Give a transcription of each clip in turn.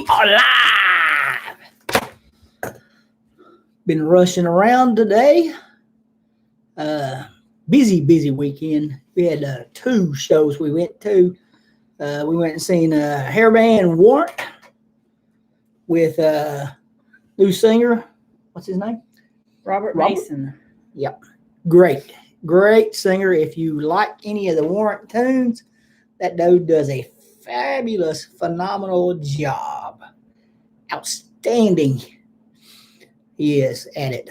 We are live. Been rushing around today. Busy weekend. We had 2 shows we went to. We went and seen Hairband Warrant with new singer. What's his name? Robert Mason. Yep. Great singer. If you like any of the Warrant tunes, that dude does a fabulous, phenomenal job. Outstanding. He is at it.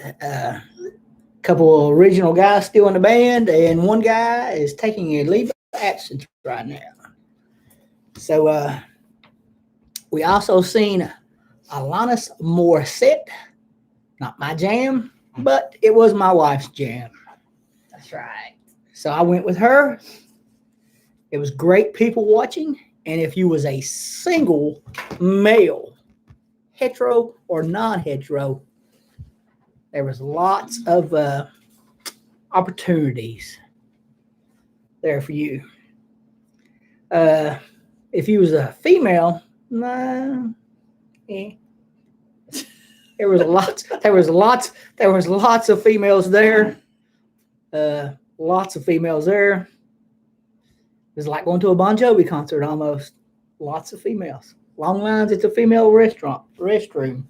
Couple of original guys still in the band, and one guy is taking a leave of absence right now. So we also seen Alanis Morissette. Not my jam, but it was my wife's jam. That's right. So I went with her. It was great people watching, and if you was a single male, hetero or non-hetero, there was lots of opportunities there for you. If you was a female, there was lots of females there. Lots of females there. It was like going to a Bon Jovi concert almost. Lots of females. Long lines at the female restroom.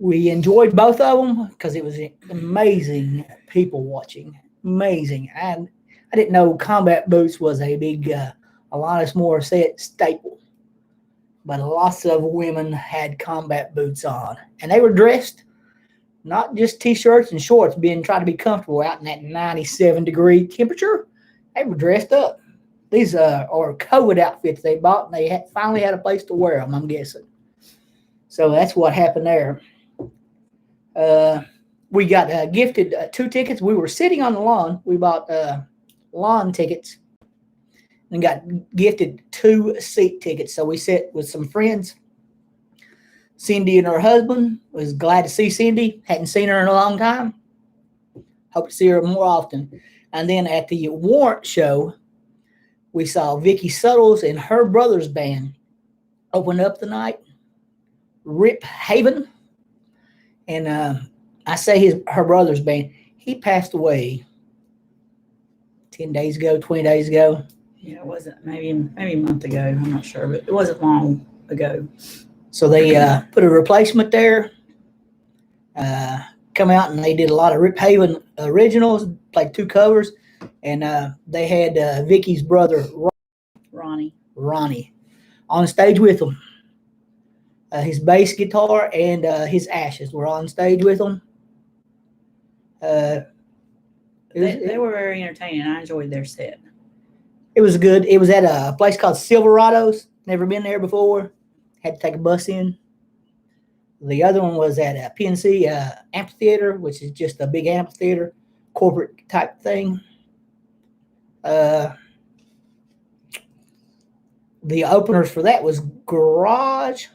We enjoyed both of them because it was amazing people watching. Amazing. And I didn't know combat boots was a big Alanis Morissette staple. But lots of women had combat boots on. And they were dressed not just T-shirts and shorts trying to be comfortable out in that 97-degree temperature. They were dressed up. These are COVID outfits they bought, and they finally had a place to wear them, I'm guessing. So that's what happened there. We got gifted 2 tickets. We were sitting on the lawn. We bought lawn tickets and got gifted 2 seat tickets. So we sat with some friends. Cindy and her husband. Was glad to see Cindy. Hadn't seen her in a long time. Hope to see her more often. And then at the Warrant show, we saw Vicky Suttles and her brother's band open up the night. Rip Haven. And I say her brother's band. He passed away 10 days ago, 20 days ago. Yeah, it wasn't maybe a month ago. I'm not sure, but it wasn't long ago. So they put a replacement there. Come out and they did a lot of Rip Haven originals, played 2 covers, and they had Vicky's brother Ronnie on stage with them. His bass guitar and his ashes were on stage with them. They were very entertaining. I enjoyed their set. It was good. It was at a place called Silverado's. Never been there before. Had to take a bus in. The other one was at a PNC amphitheater, which is just a big amphitheater, corporate type thing. The openers for that was Garbage,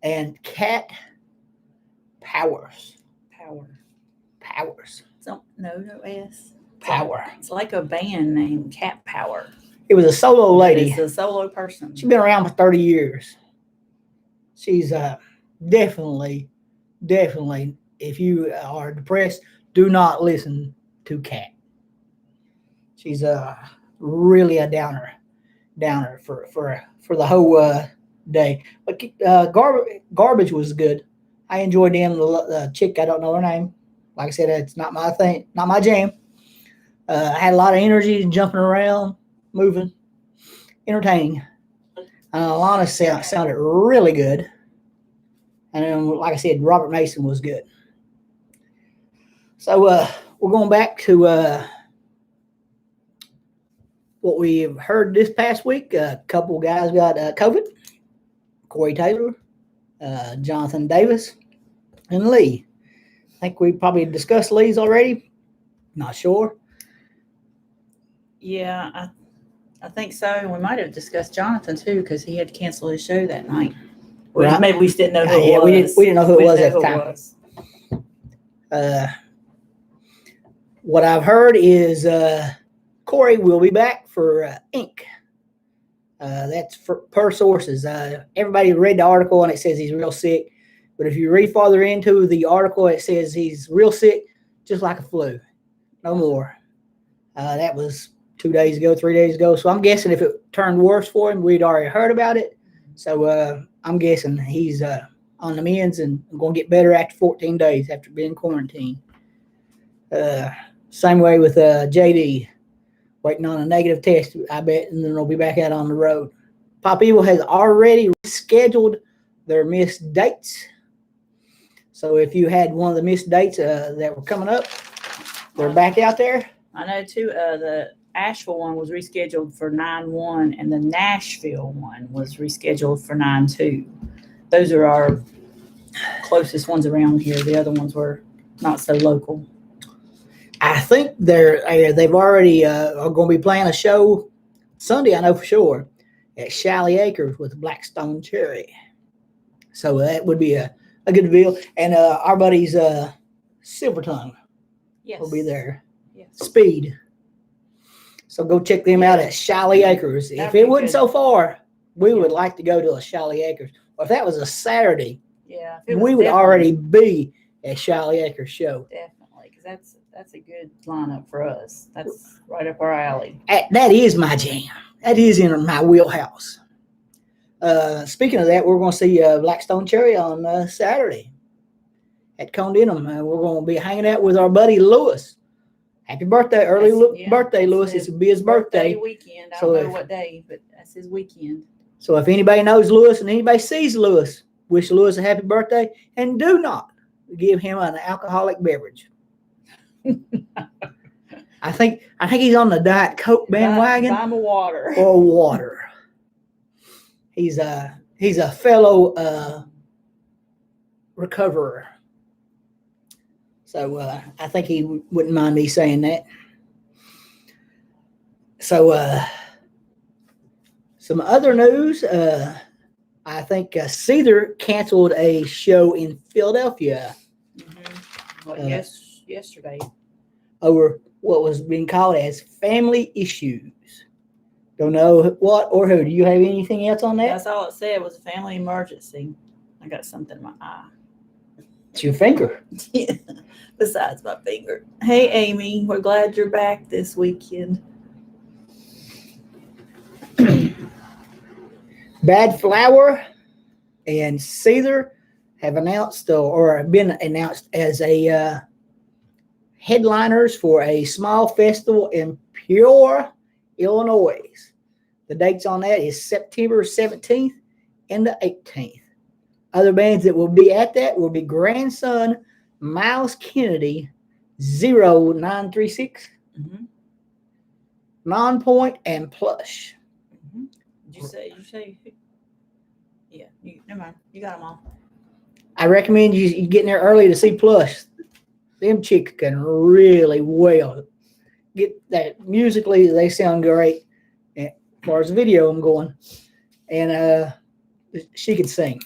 and Cat Powers. No S. Power. It's like a band named Cat Power. It was a solo lady. It's a solo person. She's been around for 30 years. She's definitely, if you are depressed, do not listen to Cat. She's really a downer for the whole day. But Garbage was good. I enjoyed them. The chick, I don't know her name. Like I said, it's not my thing, not my jam. I had a lot of energy, jumping around, moving, entertaining. Alanis sounded really good. And then, like I said, Robert Mason was good. So we're going back to what we've heard this past week. A couple of guys got COVID. Corey Taylor, Jonathan Davis, and Lee. I think we probably discussed Lee's already. Not sure. Yeah, I think so. We might have discussed Jonathan too, because he had to cancel his show that night. Right. Maybe we just didn't know who it was. We didn't know who it was at the time. What I've heard is Corey will be back for Ink. That's per sources. Everybody read the article and it says he's real sick. But if you read farther into the article, it says he's real sick, just like a flu. No more. That was 2 days ago, 3 days ago. So I'm guessing if it turned worse for him, we'd already heard about it. So I'm guessing he's on the mends and going to get better after 14 days after being quarantined. Same way with JD. Waiting on a negative test, I bet, and then they'll be back out on the road. Pop Evil has already scheduled their missed dates. So if you had one of the missed dates that were coming up, they're back out there. I know, too, the Asheville one was rescheduled for 9/1, and the Nashville one was rescheduled for 9/2. Those are our closest ones around here. The other ones were not so local. I think they've already are going to be playing a show Sunday, I know for sure, at Shally Acres with Blackstone Cherry. So that would be a good deal. And our buddies Silver Tongue will be there. Yes. Speed. So go check them out at Shally Acres. If it wasn't so far, we would like to go to a Shally Acres. Or if that was a Saturday, we would already be at Shally Acres show. Definitely, because that's a good lineup for us. That's right up our alley. That is my jam. That is in my wheelhouse. Speaking of that, we're going to see Blackstone Cherry on Saturday at Condenham. We're going to be hanging out with our buddy Lewis. Happy birthday, birthday, Lewis. It's be his birthday. Weekend. I don't know what day, but that's his weekend. So if anybody knows Lewis and anybody sees Lewis, wish Lewis a happy birthday, and do not give him an alcoholic beverage. I think he's on the Diet Coke bandwagon. Buy him a water. Or water. He's a fellow recoverer. So I think he wouldn't mind me saying that. So some other news. I think Seether canceled a show in Philadelphia. Mm-hmm. Well, yesterday. Over what was being called as family issues. Don't know what or who. Do you have anything else on that? That's all it said was a family emergency. I got something in my eye. It's your finger. Yeah, besides my finger. Hey, Amy, we're glad you're back this weekend. Bad Flower and Seether have announced or been announced as a headliners for a small festival in Peoria, Illinois. The dates on that is September 17th and the 18th. Other bands that will be at that will be Grandson, Miles Kennedy, 0936, Nonpoint, and Plush. Mm-hmm. Did you say? Yeah, never mind. You got them all. I recommend you get in there early to see Plush. Them chicks can really well get that. Musically, they sound great. As far as the video, I'm going, and she can sing.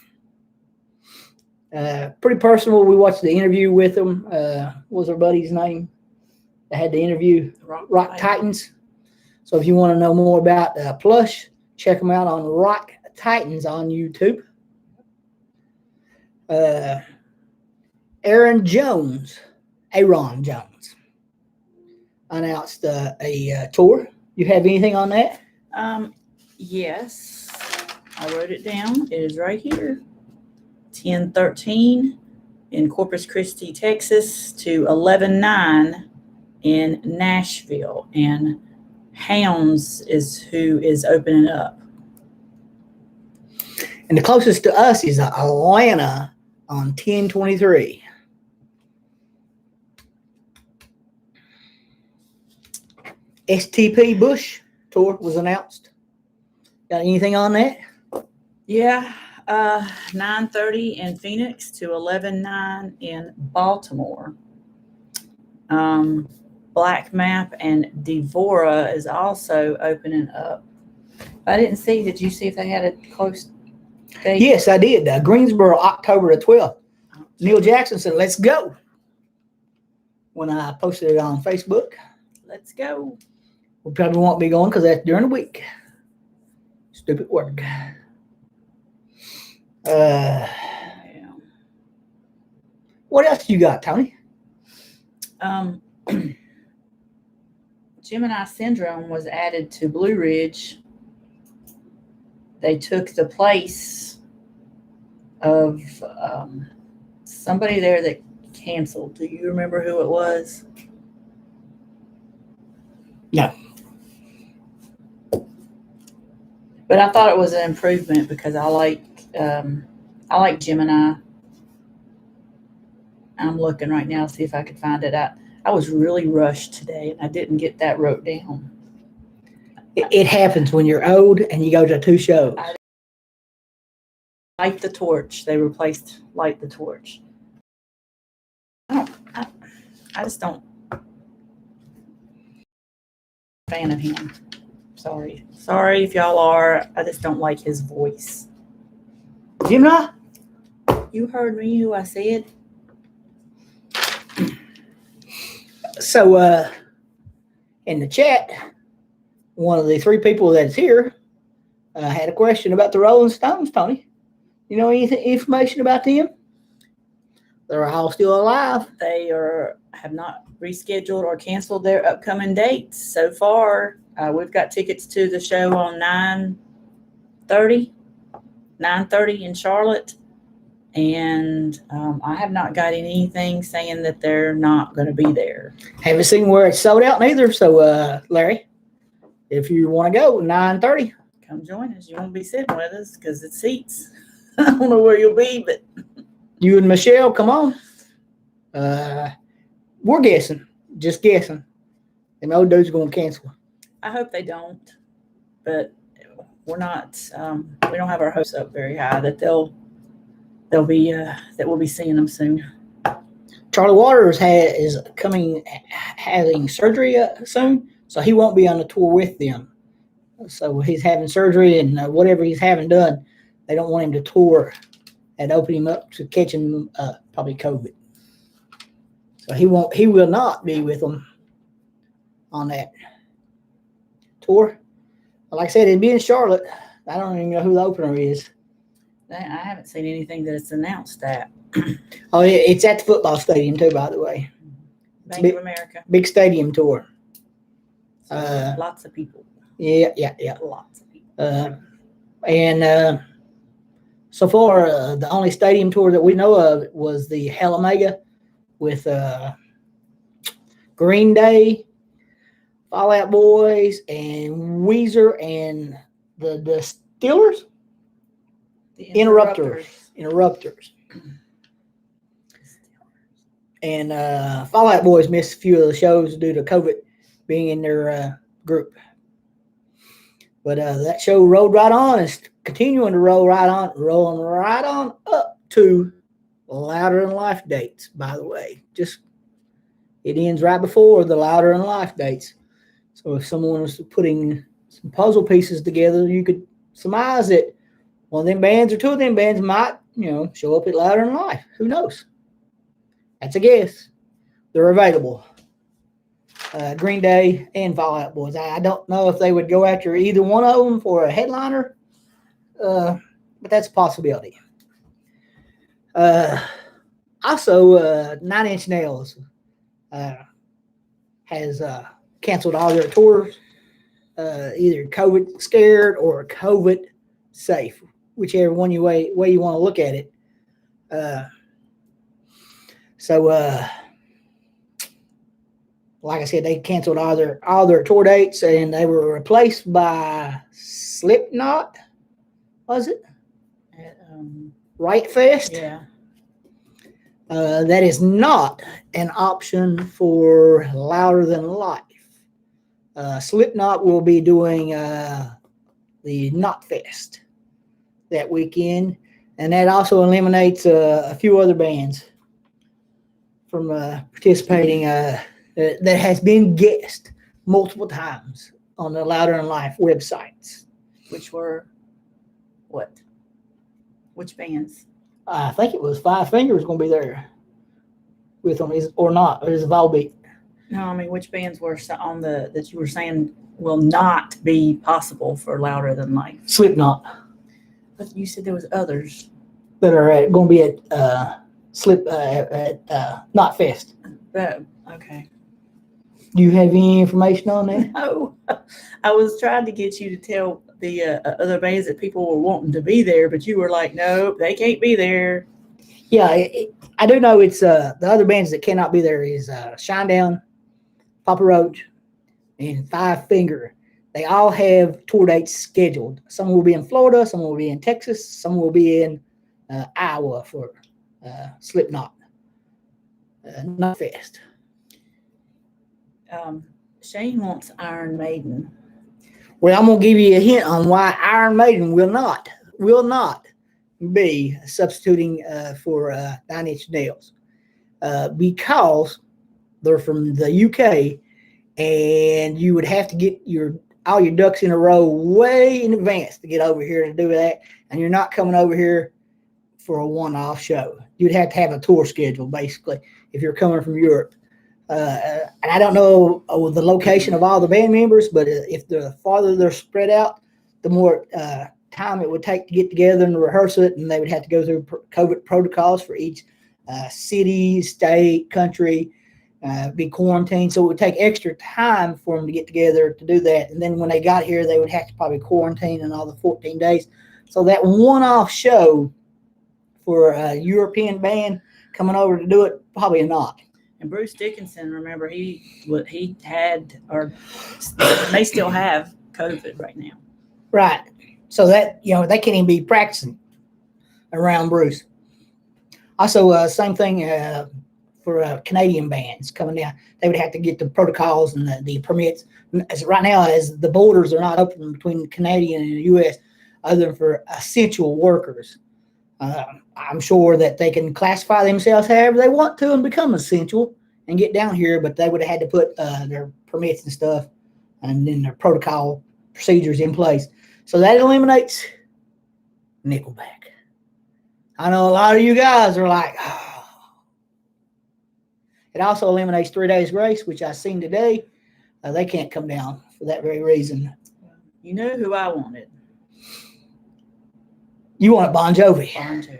Pretty personal. We watched the interview with them. What was our buddy's name? They had the interview, Rock Titans. So if you want to know more about Plush, check them out on Rock Titans on YouTube. Aaron Jones announced a tour. You have anything on that? Yes, I wrote it down. It is right here. 10/13 in Corpus Christi, Texas to 11/9 in Nashville. And Hounds is who is opening up. And the closest to us is Atlanta on 10/23. STP Bush tour was announced. Got anything on that? Yeah, 9:30 in Phoenix to 11/9 in Baltimore. Black Map and Devora is also opening up. I didn't see. Did you see if they had a close date? Yes, I did. Greensboro, October the 12th. Neil Jackson said, "Let's go." When I posted it on Facebook. Let's go. We probably won't be going because that's during the week. Stupid work. Yeah. What else you got, Tony? Gemini Syndrome was added to Blue Ridge. They took the place of somebody there that canceled. Do you remember who it was? No. But I thought it was an improvement because I like Gemini. I'm looking right now to see if I could find it out. I was really rushed today and I didn't get that wrote down. It happens when you're old and you go to 2 shows. Light the Torch. They replaced Light the Torch. I just don't. Fan of him. Sorry if y'all are. I just don't like his voice. Gemini? You heard me. Who I said? So, in the chat, one of the 3 people that's here had a question about the Rolling Stones, Tony. You know any information about them? They're all still alive. They have not rescheduled or canceled their upcoming dates so far. We've got tickets to the show on 9:30 in Charlotte. And I have not got anything saying that they're not going to be there. Haven't seen where it's sold out neither. So, Larry, if you want to go, 9:30. Come join us. You won't be sitting with us because it's seats. I don't know where you'll be, but you and Michelle, come on. We're guessing. Just guessing. Them old dudes are going to cancel. I hope they don't. But we're not. We don't have our hopes up very high that that we'll be seeing them soon. Charlie Waters is having surgery soon, so he won't be on the tour with them. So he's having surgery, and whatever he's having done, they don't want him to tour and open him up to catching probably COVID. So he will not be with them on that tour. But like I said, it'd be in Charlotte. I don't even know who the opener is. I haven't seen anything that it's announced that. Oh, it's at the football stadium too, by the way. Bank of America. Big stadium tour. So lots of people. Yeah. Lots of people. And so far, the only stadium tour that we know of was the Hell Omega with Green Day, Fall Out Boys, and Weezer, and the Steelers? The Interrupters. And Fall Out Boys missed a few of the shows due to COVID being in their group. But that show rolled right on. It's continuing to roll right on, rolling right on up to Louder Than Life dates, by the way. It ends right before the Louder Than Life dates. So if someone was putting some puzzle pieces together, you could surmise that one of them bands or 2 of them bands might, show up at Louder Than Life. Who knows? That's a guess. They're available. Green Day and Fall Out Boys. I don't know if they would go after either one of them for a headliner, but that's a possibility. Also, 9 Inch Nails has canceled all their tours, either COVID scared or COVID safe, whichever way you want to look at it. Like I said, they canceled all their tour dates, and they were replaced by Slipknot. Was it? Right Fest? Yeah. That is not an option for Louder Than Life. Slipknot will be doing the Knot Fest that weekend, and that also eliminates a few other bands from participating that has been guessed multiple times on the Louder Than Life websites. Which were what? Which bands? I think it was Five Fingers going to be there with them, or not. It was Volbeat. No, I mean, which bands were on that you were saying will not be possible for Louder Than Life? Slipknot But you said there was others. that are going to be at Knot Fest. But okay. Do you have any information on that? No, I was trying to get you to tell the other bands that people were wanting to be there, but you were like, nope, they can't be there. Yeah, I do know it's the other bands that cannot be there is Shinedown, Papa Roach, and Five Finger. They all have tour dates scheduled. Some will be in Florida, some will be in Texas, some will be in Iowa for Slipknot Knot Fest. Shane wants Iron Maiden. Well, I'm gonna give you a hint on why Iron Maiden will not be substituting for Nine Inch Nails because they're from the UK, and you would have to get all your ducks in a row way in advance to get over here to do that, and you're not coming over here for a one-off show. You'd have to have a tour schedule basically if you're coming from Europe. And I don't know the location of all the band members, but if the farther they're spread out, the more time it would take to get together and rehearse it, and they would have to go through COVID protocols for each city, state, country, be quarantined. So it would take extra time for them to get together to do that. And then when they got here, they would have to probably quarantine in all the 14 days. So that one-off show for a European band coming over to do it, probably not. And Bruce Dickinson, remember, he had, or they still have COVID right now. Right. So that, they can't even be practicing around Bruce. Also, same thing for Canadian bands coming down. They would have to get the protocols and the permits. As right now, as the borders are not open between Canadian and the U.S., other than for essential workers. I'm sure that they can classify themselves however they want to and become essential and get down here, but they would have had to put their permits and stuff and then their protocol procedures in place. So that eliminates Nickelback. I know a lot of you guys are like, oh. It also eliminates 3 Days Grace, which I seen today. They can't come down for that very reason. You know who I wanted? You want Bon Jovi. Bon Jovi.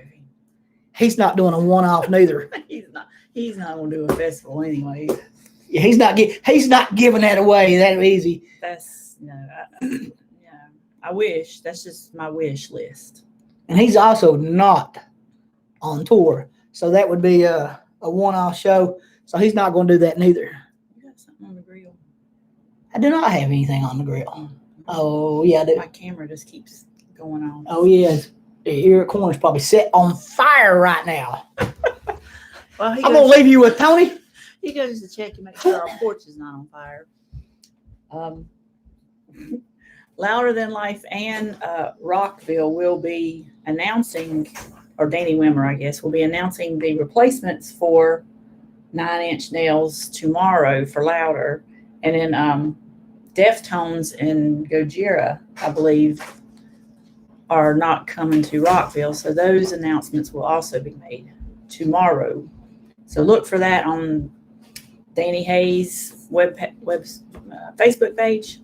He's not doing a one-off neither. He's not going to do a festival anyway. Yeah, he's not giving that away that easy. That's I wish. That's just my wish list. And he's also not on tour, so that would be a one-off show. So he's not going to do that neither. You got something on the grill? I do not have anything on the grill. Oh yeah, I do. My camera just keeps going on. Oh yes. The ear corner's probably set on fire right now. Well, I'm going to leave you with Tony. He goes to check and make sure our porch is not on fire. Louder Than Life and Rockville will be announcing, or Danny Wimmer, I guess, will be announcing the replacements for 9 Inch Nails tomorrow for Louder. And then Deftones and Gojira, I believe, are not coming to Rockville. So those announcements will also be made tomorrow. So look for that on Danny Hayes' Facebook page.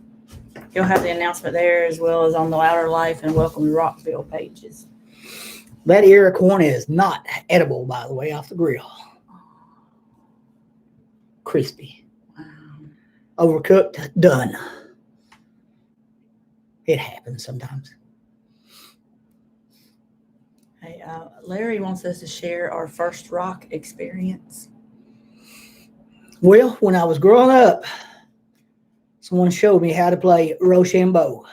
He'll have the announcement there as well as on the Louder Life and Welcome to Rockville pages. That ear corn is not edible, by the way, off the grill. Crispy. Wow. Overcooked, done. It happens sometimes. Hey, Larry wants us to share our first rock experience. Well, when I was growing up, someone showed me how to play Rochambeau.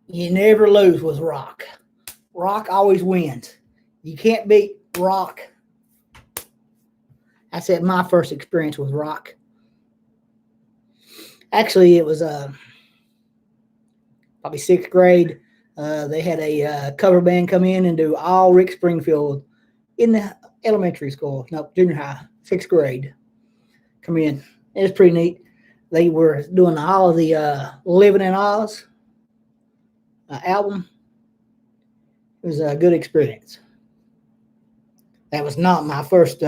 You never lose with rock. Rock always wins. You can't beat rock. I said my first experience with rock. Actually, it was probably 6th grade. They had a cover band come in and do all Rick Springfield in the elementary school. No, junior high, 6th grade. Come in. It was pretty neat. They were doing all of the Living in Oz album. It was a good experience. That was not my first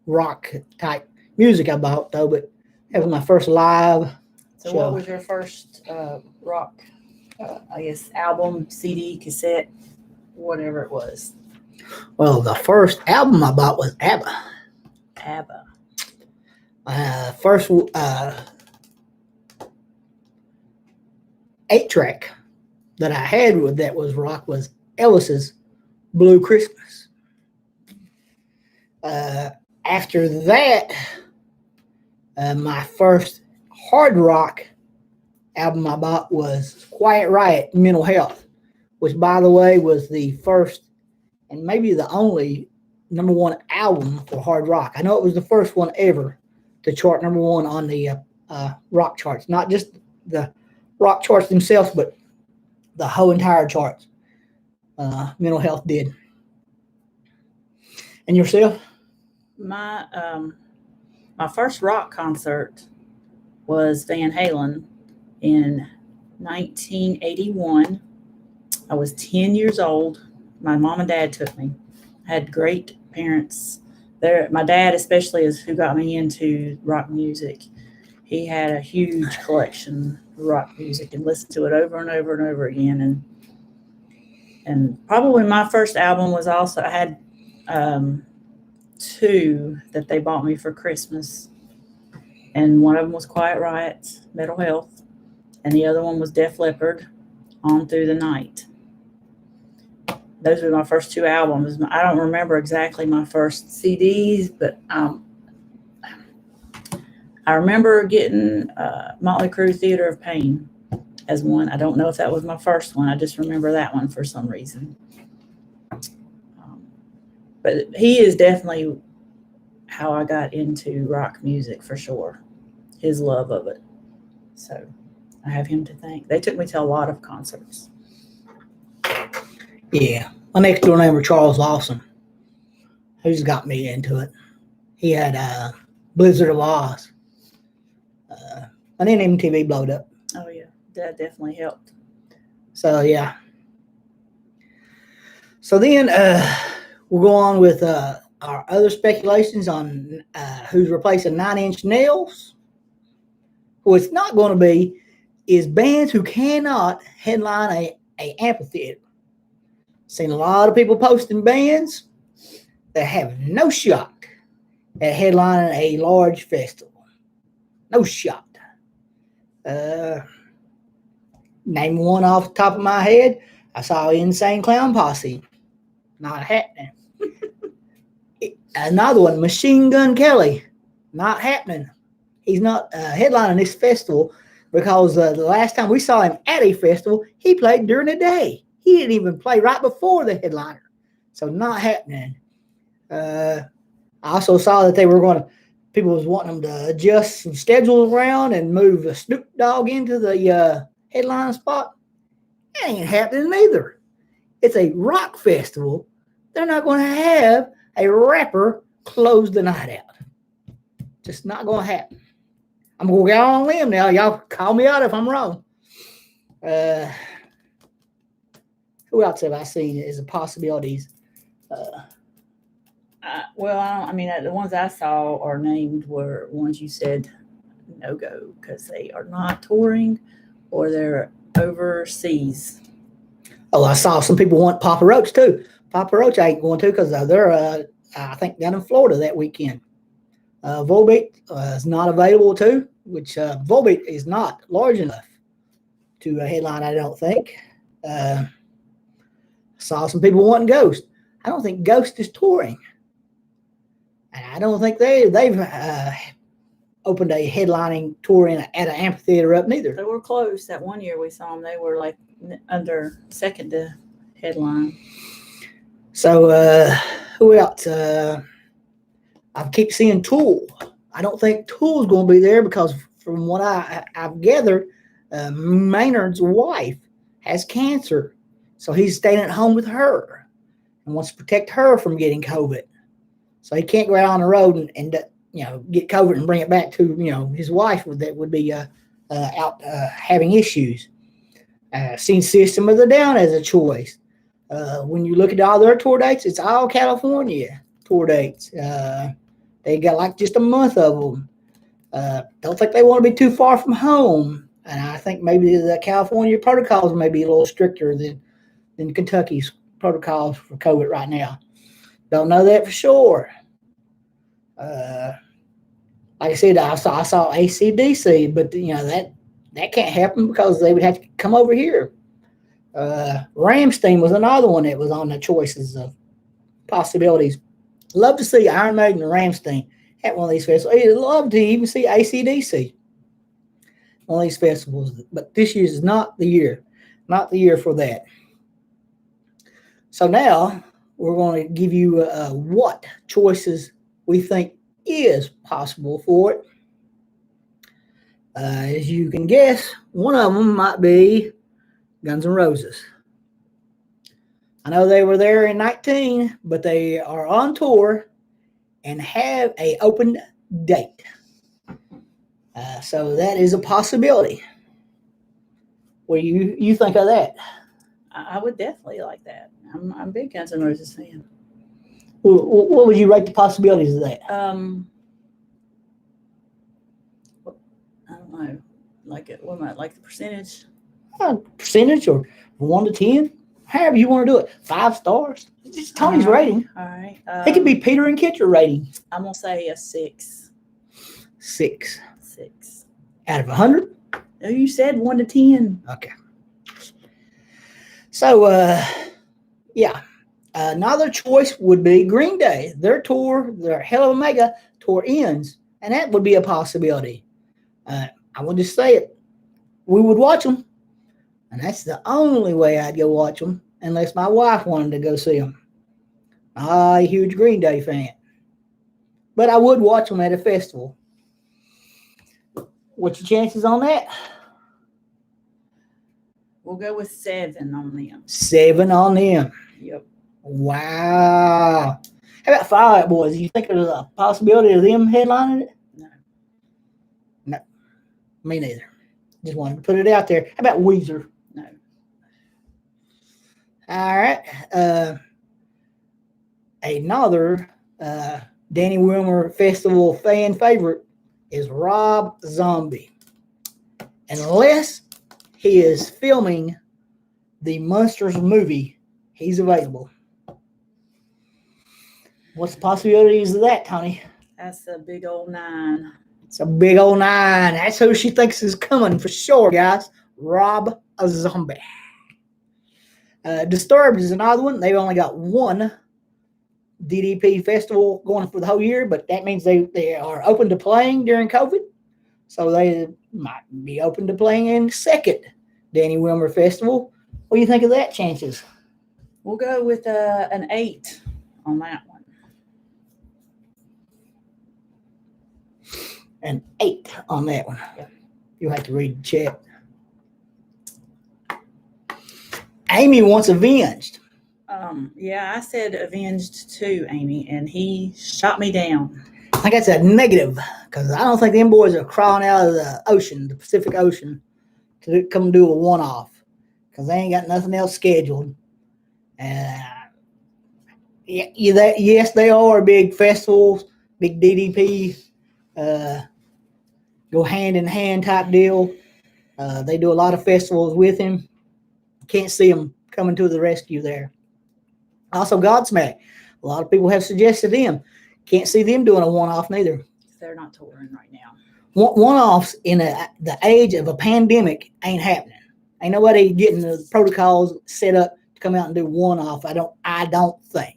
rock type music I bought though, but that was my first live So show. what was your first rock, I guess, album, CD, cassette, whatever it was? Well, the first album I bought was ABBA. ABBA. First 8-track that I had with that was rock was Elvis's Blue Christmas. After that, my first hard rock album I bought was Quiet Riot, Mental Health, which, by the way, was the first and maybe the only #1 album for hard rock. I know it was the first one ever to chart #1 on the rock charts, not just the rock charts themselves, but the whole entire charts. Mental Health did. And yourself? My first rock concert was Van Halen in 1981. I was 10 years old. My mom and dad took me. I had great parents. My dad especially is who got me into rock music. He had a huge collection of rock music and listened to it over and over and over again. And probably my first album was also, I had 2 that they bought me for Christmas. And one of them was Quiet Riot, Mental Health. And the other one was Def Leppard, On Through the Night. Those were my first 2 albums. I don't remember exactly my first CDs, but I remember getting Motley Crue Theater of Pain as one. I don't know if that was my first one. I just remember that one for some reason. But he is definitely how I got into rock music for sure. His love of it. So I have him to thank. They took me to a lot of concerts. Yeah. My next door neighbor, Charles Lawson, who's got me into it. He had Blizzard of Oz. And then MTV blowed up. Oh, yeah. That definitely helped. So, yeah. So then we'll go on with our other speculations on who's replacing 9 Inch Nails. Who it's not going to be is bands who cannot headline a amphitheater. Seen a lot of people posting bands that have no shot at headlining a large festival. No shot. Name one off the top of my head. I saw Insane Clown Posse. Not happening. Another one, Machine Gun Kelly. Not happening. He's not headlining this festival because the last time we saw him at a festival, he played during the day. He didn't even play right before the headliner. So not happening. I also saw that people was wanting them to adjust some schedules around and move Snoop Dogg into the headline spot. That ain't happening either. It's a rock festival. They're not going to have a rapper close the night out. Just not going to happen. I'm going to go on a limb now. Y'all call me out if I'm wrong. Who else have I seen as a possibilities? The ones I saw or named were ones you said no-go because they are not touring or they're overseas. Oh, I saw some people want Papa Roach too. Papa Roach I ain't going to because they're, I think, down in Florida that weekend. Volbeat is not available too, which Volbeat is not large enough to headline, I don't think. Saw some people wanting Ghost. I don't think Ghost is touring. And I don't think they've opened a headlining tour at an amphitheater up neither. They were close. That one year we saw them, they were like under second to headline. So who else? I keep seeing Tool. I don't think Tool's going to be there because from what I've gathered, Maynard's wife has cancer. So he's staying at home with her and wants to protect her from getting COVID. So he can't go out on the road and get COVID and bring it back to, his wife that would be out having issues. Seen System of the Down as a choice. When you look at all their tour dates, it's all California tour dates. They They got like just a month of them. Don't think they want to be too far from home. And I think maybe the California protocols may be a little stricter than Kentucky's protocols for COVID right now. Don't know that for sure. Like I said, I saw AC/DC, but that can't happen because they would have to come over here. Ramstein was another one that was on the choices of possibilities. Love to see Iron Maiden and Ramstein at one of these festivals. I'd love to even see AC/DC one of these festivals, but this year is not the year for that. So now we're going to give you what choices we think is possible for it. As you can guess, one of them might be Guns N' Roses. I know they were there in 19, but they are on tour and have an open date. So that is a possibility. What do you think of that? I would definitely like that. I'm a big Guns N' Roses fan. What would you rate the possibilities of that? I don't know. What am I like the percentage? Percentage or 1 to 10, however you want to do it. 5 stars. It's Tony's rating. All right. It could be Peter and Kitcher rating. I'm gonna say a 6. 6 out of 100. No, you said 1 to 10. Okay. So, yeah. Another choice would be Green Day. Their tour, their Hell of a Mega tour ends, and that would be a possibility. I would just say it. We would watch them, and that's the only way I'd go watch them, unless my wife wanted to go see them. I'm a huge Green Day fan. But I would watch them at a festival. What's your chances on that? We'll go with 7 on them. 7 on them. Yep. Wow. How about Fall Out Boys? Do you think there's a possibility of them headlining it? No. Me neither. Just wanted to put it out there. How about Weezer? No. All right. Another Danny Wilmer Festival fan favorite is Rob Zombie. Unless he is filming the Monsters movie, he's available. What's the possibilities of that, Tony? That's a big old 9. It's a big old 9. That's who she thinks is coming for sure, guys. Rob Zombie. Disturbed is another one. They've only got one DDP festival going for the whole year, but that means they are open to playing during COVID. So they might be open to playing in second Danny Wilmer Festival. What do you think of that chances? We'll go with an 8 on that one. An 8 on that one. Yeah. You'll have to read the chat. Amy wants Avenged. Yeah, I said Avenged too, Amy, and he shot me down. I think that's a negative because I don't think them boys are crawling out of the ocean, the Pacific Ocean, to come do a one-off because they ain't got nothing else scheduled. Yes, they are big festivals, big DDP, go hand-in-hand type deal. They do a lot of festivals with him. Can't see them coming to the rescue there. Also, Godsmack. A lot of people have suggested them. Can't see them doing a one-off neither. They're not touring right now. One-offs in the age of a pandemic ain't happening. Ain't nobody getting the protocols set up to come out and do one-off. I don't think.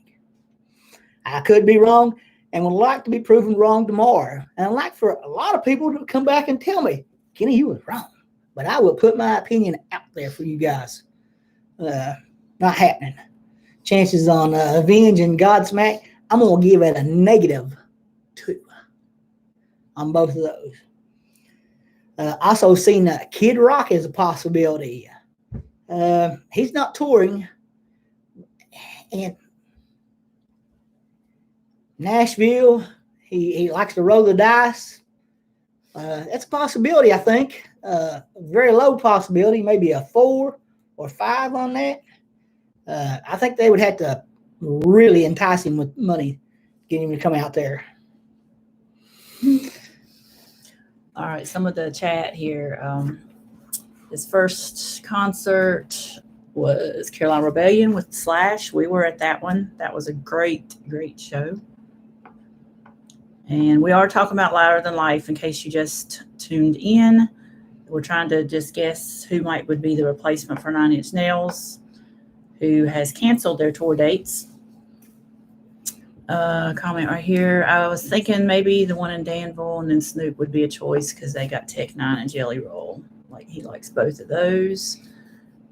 I could be wrong and would like to be proven wrong tomorrow. And I'd like for a lot of people to come back and tell me, Kenny, you were wrong. But I will put my opinion out there for you guys. Not happening. Chances on Avenge and Godsmack, I'm going to give it a -2 on both of those. Also seen Kid Rock as a possibility. He's not touring. And Nashville, he likes to roll the dice. That's a possibility, I think. Very low possibility, maybe a 4 or 5 on that. I think they would have to really entice him with money, get him to come out there. All right, some of the chat here. His first concert was Carolina Rebellion with Slash. We were at that one. That was a great, great show. And we are talking about Louder Than Life in case you just tuned in. We're trying to just guess who would be the replacement for 9 Inch Nails, who has canceled their tour dates. Comment right here. I was thinking maybe the one in Danville and then Snoop would be a choice because they got Tech Nine and Jelly Roll. Like he likes both of those.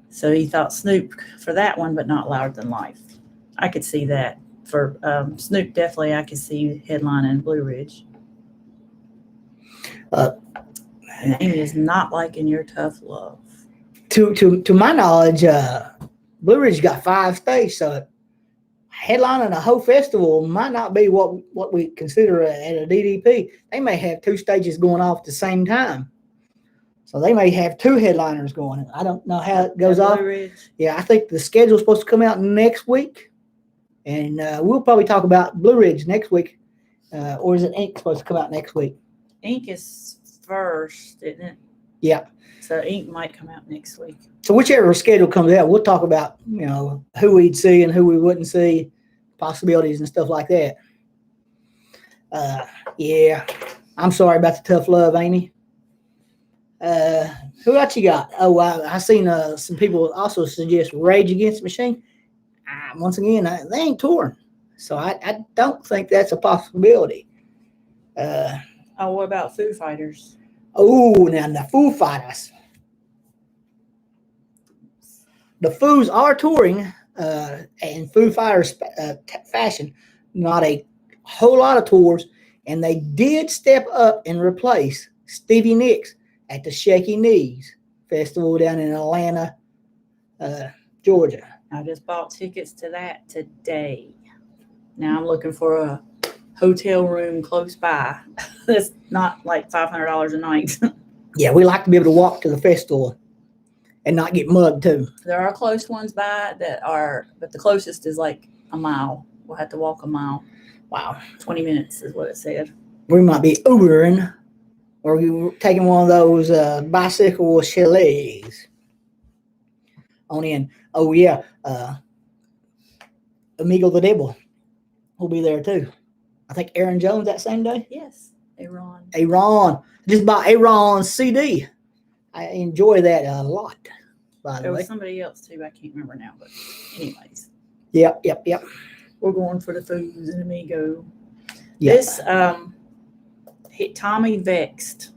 So he thought Snoop for that one, but not Louder Than Life. I could see that. For Snoop, definitely I could see headlining Blue Ridge. Amy is not liking your Tough Love. To my knowledge, Blue Ridge got 5 stages, so headlining a whole festival might not be what we consider at a DDP. They may have 2 stages going off at the same time. So they may have 2 headliners going. I don't know how it goes off. Yeah, I think the schedule's supposed to come out next week. And we'll probably talk about Blue Ridge next week. Or is it Ink supposed to come out next week? Ink is first, isn't it? Yeah. So Ink might come out next week. So whichever schedule comes out, we'll talk about, who we'd see and who we wouldn't see, possibilities and stuff like that. Yeah. I'm sorry about the Tough Love, Amy. Who else you got? Oh, I seen some people also suggest Rage Against the Machine. Once again, they ain't touring, so I don't think that's a possibility. What about Foo Fighters? Oh, now the Foo Fighters. The Foos are touring in Foo Fighters fashion, not a whole lot of tours, and they did step up and replace Stevie Nicks at the Shaky Knees Festival down in Atlanta, Georgia. I just bought tickets to that today. Now I'm looking for a hotel room close by. That's not like $500 a night. Yeah, we like to be able to walk to the festival and not get mugged too. There are close ones by but the closest is like a mile. We'll have to walk a mile. Wow. 20 minutes is what it said. We might be Ubering or we taking one of those bicycle chalets on in. Oh, yeah. Amigo the Devil will be there too. I think Aaron Jones that same day. Yes, Aaron. Just bought Aaron's CD. I enjoy that a lot, by the way. There was somebody else too. I can't remember now, but anyways. Yep. We're going for the Foos and Amigo. Yep. This Tommy Vexed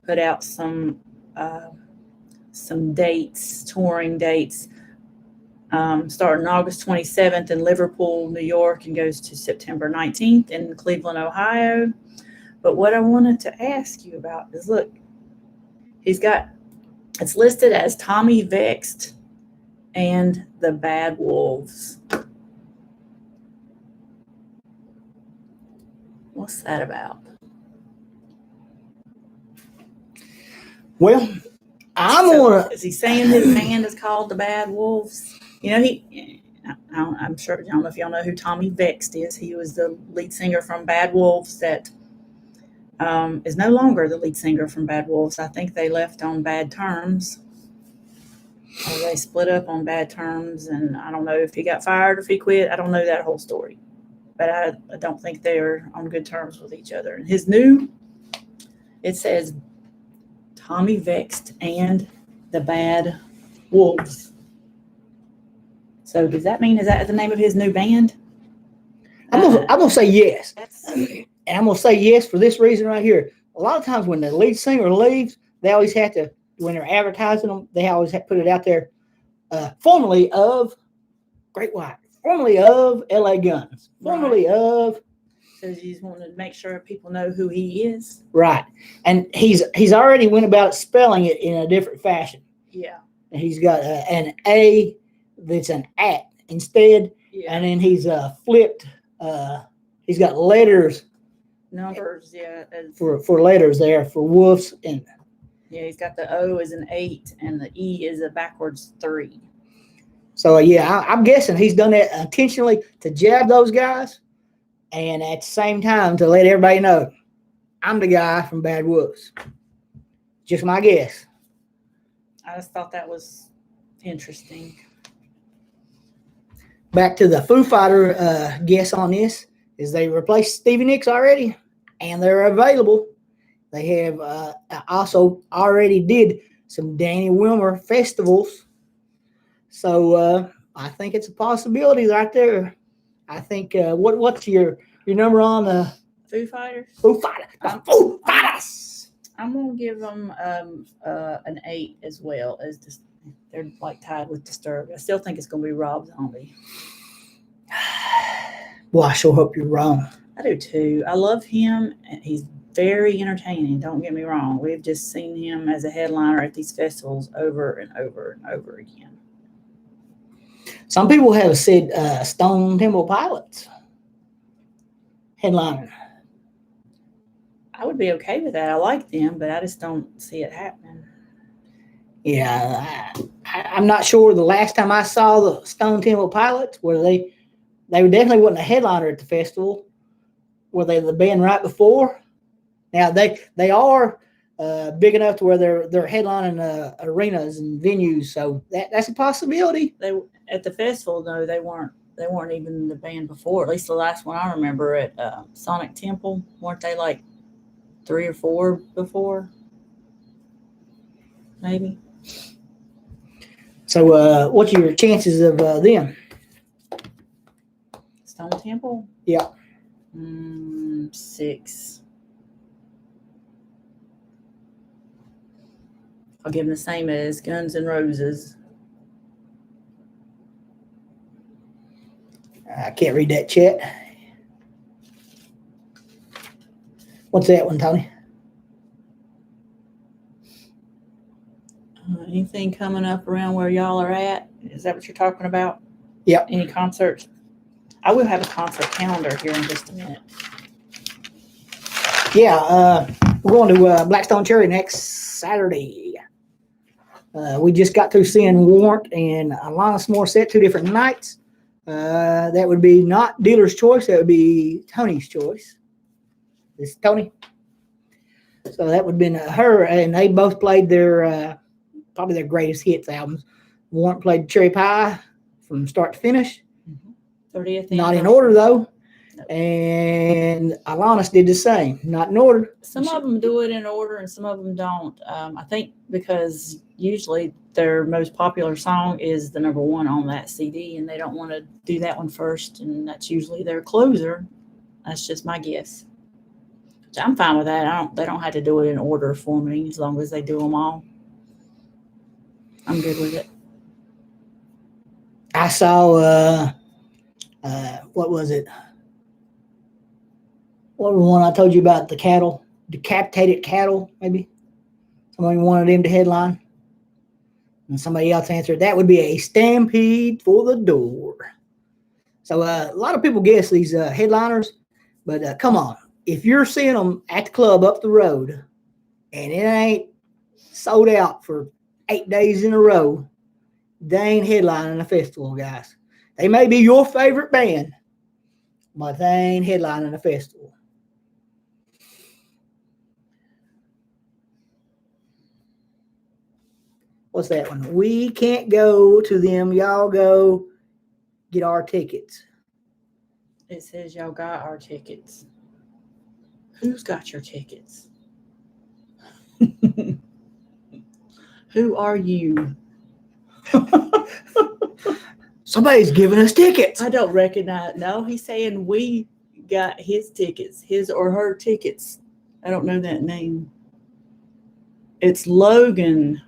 put out some dates, touring dates, starting August 27th in Liverpool, New York, and goes to September 19th in Cleveland, Ohio. But what I wanted to ask you about is, look, it's listed as Tommy Vexed and the Bad Wolves. What's that about? Well, Is he saying his band is called the Bad Wolves? I'm sure, I don't know if y'all know who Tommy Vexed is. He was the lead singer from Bad Wolves that is no longer the lead singer from Bad Wolves. I think they left on bad terms. Or they split up on bad terms, and I don't know if he got fired or if he quit. I don't know that whole story. But I don't think they're on good terms with each other. And it says Tommy Vexed and the Bad Wolves. So does that mean, is that the name of his new band? I'm gonna say yes. And I'm gonna say yes for this reason right here. A lot of times when the lead singer leaves, they always have to, when they're advertising them, they always have to put it out there. Formerly of Great White, formerly of LA Guns, formerly of. So he's wanting to make sure people know who he is. Right. And he's already went about spelling it in a different fashion. Yeah. And he's got an A that's an at instead. Yeah. And then he's flipped. He's got letters. Numbers, yeah. For letters there for wolves. And yeah, he's got the O as an 8 and the E is a backwards 3. So, yeah, I'm guessing he's done that intentionally to jab those guys. And at the same time, to let everybody know, I'm the guy from Bad Wolves. Just my guess. I just thought that was interesting. Back to the Foo Fighter guess on this is they replaced Stevie Nicks already, and they're available. They have also already did some Danny Wilmer festivals. So I think it's a possibility right there. I think what's your number on the Foo Fighters? Foo Fighters? Foo Fighters. I'm gonna give them an 8 as well as they're like tied with Disturbed. I still think it's gonna be Rob Zombie. Well, I sure hope you're wrong. I do too. I love him, and he's very entertaining. Don't get me wrong. We've just seen him as a headliner at these festivals over and over and over again. Some people have said Stone Temple Pilots headliner. I would be okay with that. I like them, but I just don't see it happening. Yeah, I'm not sure. The last time I saw the Stone Temple Pilots, were they definitely wasn't a headliner at the festival. Were they the band right before? Now they are big enough to where they're headlining arenas and venues, so that's a possibility. They at the festival though they weren't even the band before. At least the last one I remember at Sonic Temple, weren't they like 3 or 4 before? Maybe. So what's your chances of them? Stone Temple? Yeah. 6. I'll give them the same as Guns N' Roses. I can't read that chat. What's that one, Tony? Anything coming up around where y'all are at? Is that what you're talking about? Yep. Any concerts? I will have a concert calendar here in just a minute. Yeah, we're going to Blackstone Cherry next Saturday. We just got through seeing Warrant and Alanis Morissette 2 different nights. That would be not dealer's choice. That would be Tony's choice. This is Tony. So that would have been her, and they both played their probably their greatest hits albums. Warrant played Cherry Pie from start to finish. 30th. Not in order though. Nope. And Alanis did the same, not in order. Some of them do it in order and some of them don't. I think because usually their most popular song is the number 1 on that CD and they don't want to do that one first, and that's usually their closer. That's just my guess. So I'm fine with that. They don't have to do it in order for me as long as they do them all. I'm good with it. I saw what was it? What was the one I told you about? The cattle, decapitated cattle, maybe. Somebody wanted him to headline, and somebody else answered that would be a Stampede for the Door. So a lot of people guess these headliners, but come on, if you're seeing them at the club up the road, and it ain't sold out for 8 days in a row, they ain't headlining a festival, guys. They may be your favorite band, but they ain't headlining a festival. What's that one? We can't go to them. Y'all go get our tickets. It says y'all got our tickets. Who's got your tickets? Who are you? Somebody's giving us tickets. I don't recognize. No, he's saying we got his tickets, his or her tickets. I don't know that name. It's Logan.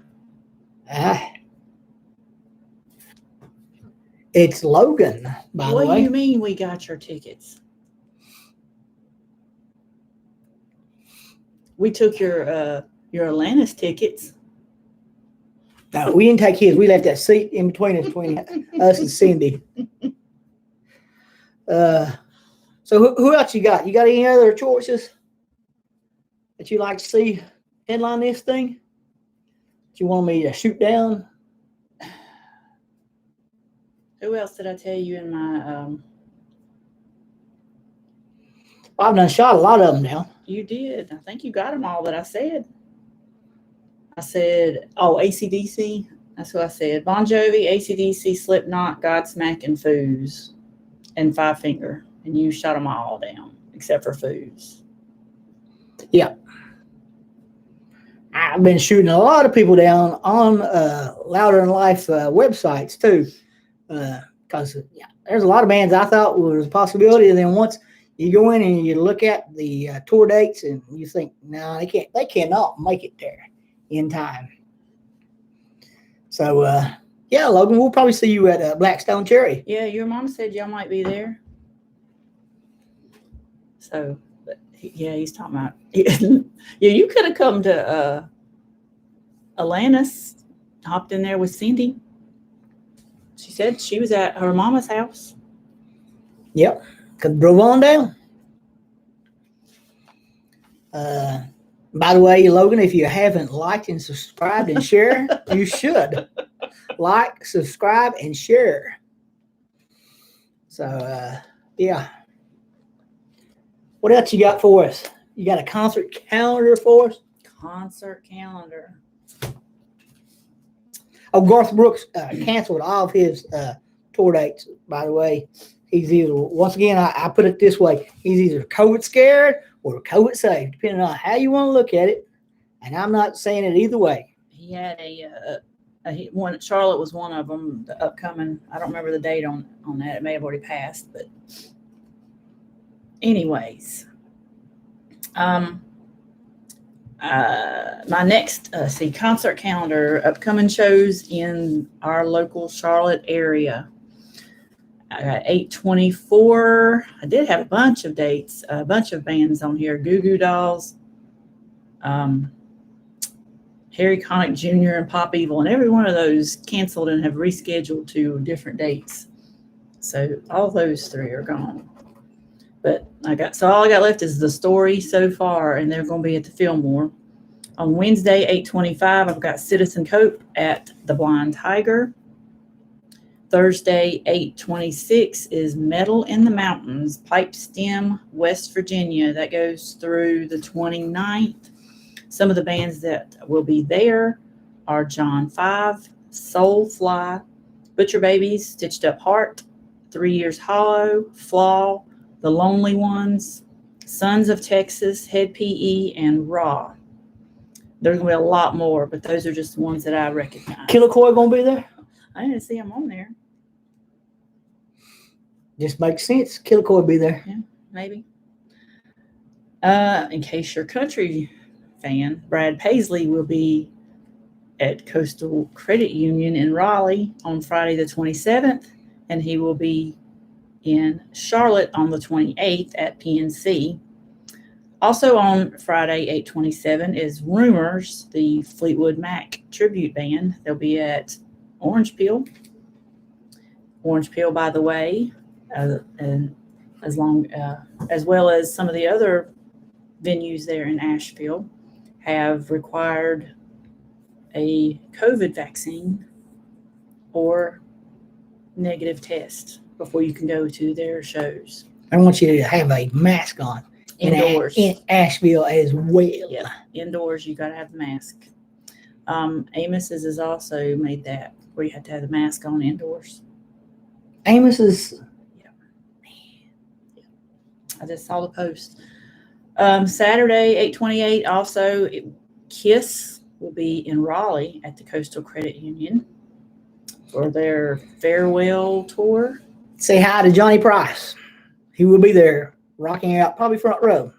It's Logan, by the way. What do you mean we got your tickets? We took your Atlantis tickets. No, we didn't take his. We left that seat in between us and Cindy. So who else you got? You got any other choices that you like to see headline this thing? That you want me to shoot down? Who else did I tell you in my I've done shot a lot of them now. You did. I think you got them all that I said. I said, AC/DC. That's what I said. Bon Jovi, AC/DC, Slipknot, Godsmack, and Foos, and Five Finger. And you shot them all down, except for Foos. Yeah. I've been shooting a lot of people down on Louder Than Life websites, too. Because there's a lot of bands I thought was a possibility. And then once you go in and you look at the tour dates and you think, no, they cannot make it there in time. So, Logan, we'll probably see you at Blackstone Cherry. Yeah, your mom said y'all might be there. So, he's talking about. You could have come to Atlantis, hopped in there with Cindy. She said she was at her mama's house. Yep, could have drove on down. By the way, Logan, if you haven't liked and subscribed and shared, you should like, subscribe, and share. So, yeah. What else you got for us? You got a concert calendar for us? Concert calendar. Oh, Garth Brooks canceled all of his tour dates, by the way. He's either, once again, I put it this way, he's either COVID scared or COVID safe, depending on how you want to look at it. And I'm not saying it either way. He had one. Charlotte was one of them. The upcoming. I don't remember the date on that. It may have already passed, but anyways, my next concert calendar, upcoming shows in our local Charlotte area. I got 8/24. I did have a bunch of dates, a bunch of bands on here. Goo Goo Dolls, Harry Connick Jr. and Pop Evil, and every one of those canceled and have rescheduled to different dates. So all those three are gone. But all I got left is The Story so far, and they're going to be at the Fillmore. On Wednesday, 8/25, I've got Citizen Cope at the Blind Tiger. Thursday, 8/26 is Metal in the Mountains, Pipe Stem, West Virginia. That goes through the 29th. Some of the bands that will be there are John 5, Soulfly, Butcher Babies, Stitched Up Heart, 3 Years Hollow, Flaw, The Lonely Ones, Sons of Texas, Head PE, and Raw. There's going to be a lot more, but those are just the ones that I recognize. Killer Coy going to be there? I didn't see them on there. Just makes sense. Killer Coy will be there. Yeah, maybe. In case you're a country fan, Brad Paisley will be at Coastal Credit Union in Raleigh on Friday the 27th, and he will be in Charlotte on the 28th at PNC. Also on Friday, 8/27, is Rumors, the Fleetwood Mac tribute band. They'll be at Orange Peel. Orange Peel, by the way, and as well as some of the other venues there in Asheville, have required a COVID vaccine or negative test before you can go to their shows. I want you to have a mask on. Indoors. In Asheville as well. Yeah, indoors, you got to have the mask. Amos's has also made that where you have to have the mask on indoors. Amos's. Yeah. I just saw the post. Saturday, 8/28, also, KISS will be in Raleigh at the Coastal Credit Union for their farewell tour. Say hi to Johnny Price. He will be there, rocking out, probably front row.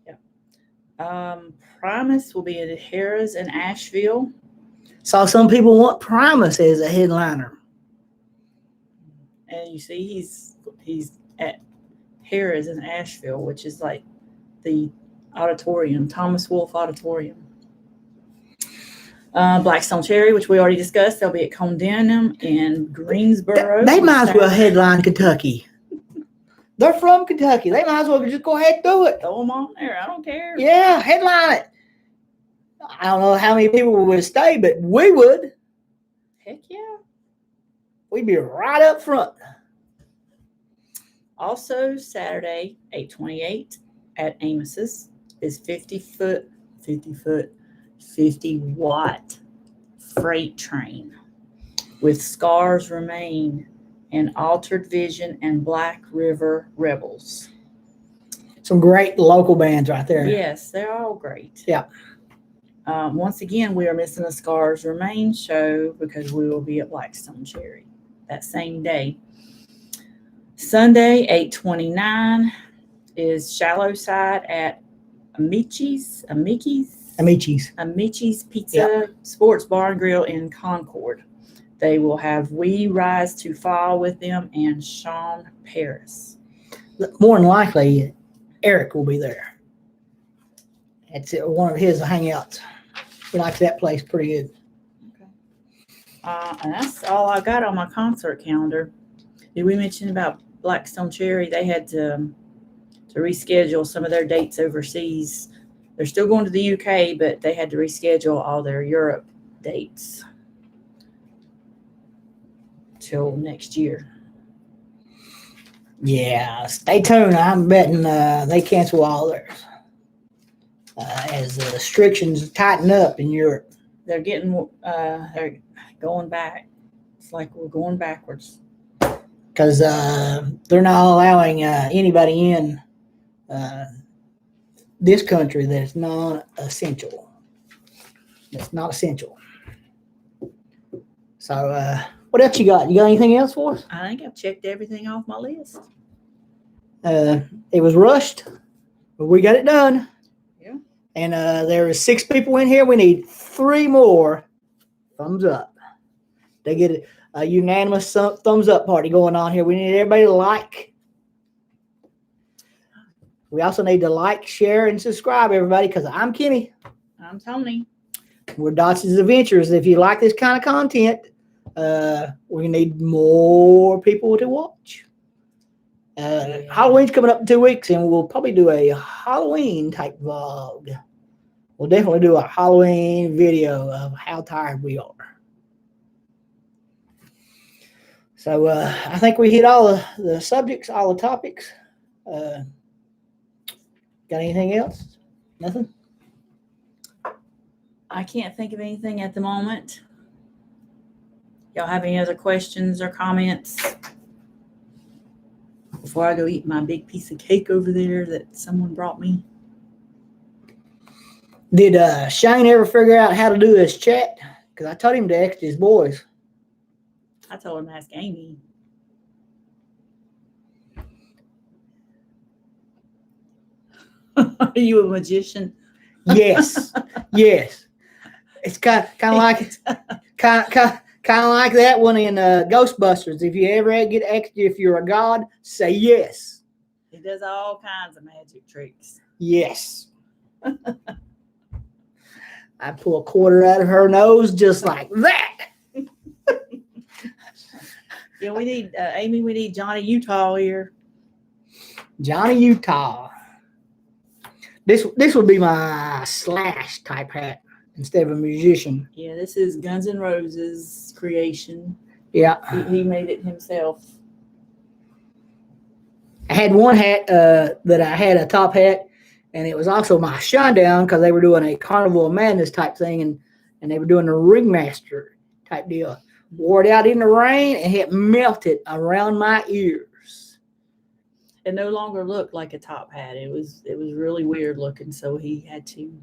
Yeah. Primus will be at Harrah's in Asheville. Saw some people want Primus as a headliner. And you see he's at Harrah's in Asheville, which is like the auditorium, Thomas Wolfe Auditorium. Blackstone Cherry, which we already discussed, they'll be at Condenham in Greensboro. They might as well headline Kentucky. They're from Kentucky. They might as well just go ahead and do it. Throw them on there. I don't care. Yeah, headline it. I don't know how many people would stay, but we would. Heck yeah. We'd be right up front. Also, Saturday, 8/28 at Amos's is 50 foot 250-watt freight train with Scars Remain and Altered Vision and Black River Rebels. Some great local bands right there. Yes, they're all great. Yeah. Once again, we are missing a Scars Remain show because we will be at Blackstone Cherry that same day. Sunday, 8/29 is Shallow Side at Amici's Pizza Sports Bar and Grill in Concord. They will have We Rise to Fall with them and Sean Paris. More than likely, Eric will be there. It's one of his hangouts. He likes that place pretty good. Okay. And that's all I got on my concert calendar. Did we mention about Blackstone Cherry? They had to reschedule some of their dates overseas. They're still going to the UK, but they had to reschedule all their Europe dates till next year. Yeah, stay tuned. I'm betting they cancel all theirs as the restrictions tighten up in Europe. They're going back. It's like we're going backwards. Because they're not allowing anybody in this country that's non-essential. That's not essential. So, what else you got? You got anything else for us? I think I've checked everything off my list. It was rushed, but we got it done. Yeah. And there are 6 people in here. We need 3 more thumbs up. They get a unanimous thumbs up party going on here. We need everybody to like. We also need to like, share, and subscribe, everybody, because I'm Kenny. I'm Tony. We're Dodge's Adventures. If you like this kind of content, we need more people to watch. Halloween's coming up in 2 weeks, and we'll probably do a Halloween type vlog. We'll definitely do a Halloween video of how tired we are. So I think we hit all the subjects, all the topics. Got anything else? Nothing? I can't think of anything at the moment. Y'all have any other questions or comments before I go eat my big piece of cake over there that someone brought me? Did Shane ever figure out how to do his chat? Because I told him to ask his boys. I told him to ask Amy. Are you a magician? Yes, yes. It's kind of like that one in Ghostbusters. If you ever get asked if you're a god, say yes. He does all kinds of magic tricks. Yes. I pull a quarter out of her nose just like that. Yeah, we need Amy. We need Johnny Utah here. Johnny Utah. This would be my Slash type hat instead of a musician. Yeah, this is Guns N' Roses creation. Yeah, he made it himself. I had one hat that I had a top hat, and it was also my Shinedown because they were doing a Carnival of Madness type thing, and they were doing a Ringmaster type deal. Wore it out in the rain, and it melted around my ears. It no longer looked like a top hat. It was really weird looking, so he had to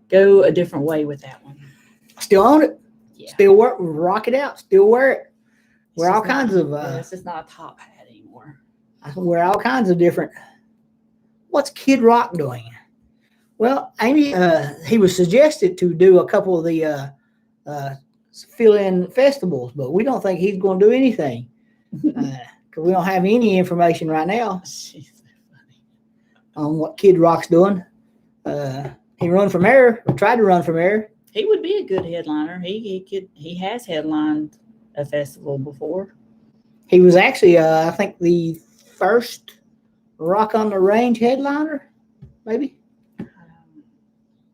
go a different way with that one. Still own it. Yeah. Still rock it out. Still wear it. Wear all kinds of. It's just not a top hat anymore. I wear all kinds of different. What's Kid Rock doing? Well, Amy, he was suggested to do a couple of the fill-in festivals, but we don't think he's going to do anything because we don't have any information right now on what Kid Rock's doing. He run from air, or tried to run from air. He would be a good headliner. He has headlined a festival before. He was actually, I think, the first Rock on the Range headliner, maybe.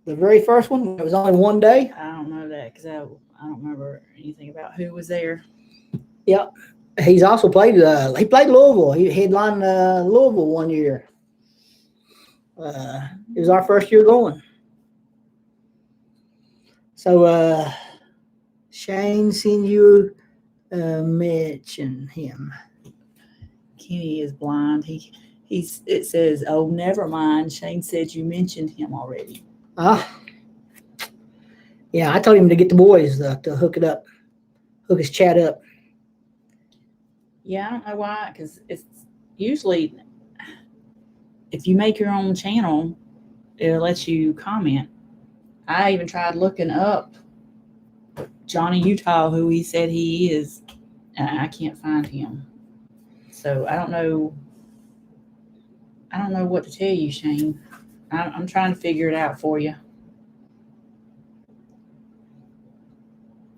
The very first one. It was only one day. I don't know that because I don't remember anything about who was there. Yep. He's also played. He played Louisville. He headlined Louisville one year. It was our first year going. So Shane send you mention him. Kenny is blind. It says, oh, never mind. Shane said you mentioned him already. Yeah, I told him to get the boys to hook his chat up. Yeah, I don't know why, because it's usually if you make your own channel, it'll let you comment. I even tried looking up Johnny Utah, who he said he is, and I can't find him. So I don't know what to tell you, Shane. I'm trying to figure it out for you.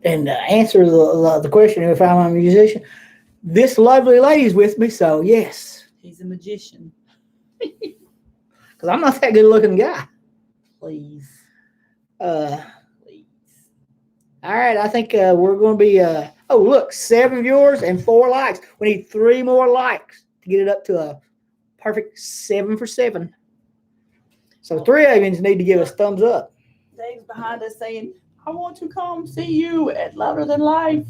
And answer the question if I'm a musician. This lovely lady's with me, so yes. He's a magician. Because I'm not that good looking guy. Please. Please. All right, I think we're going to be, oh, look, 7 viewers and 4 likes. We need 3 more likes to get it up to a perfect 7 for 7. So 3 of you need to give us thumbs up. Dave's behind us saying, I want to come see you at Louder Than Life.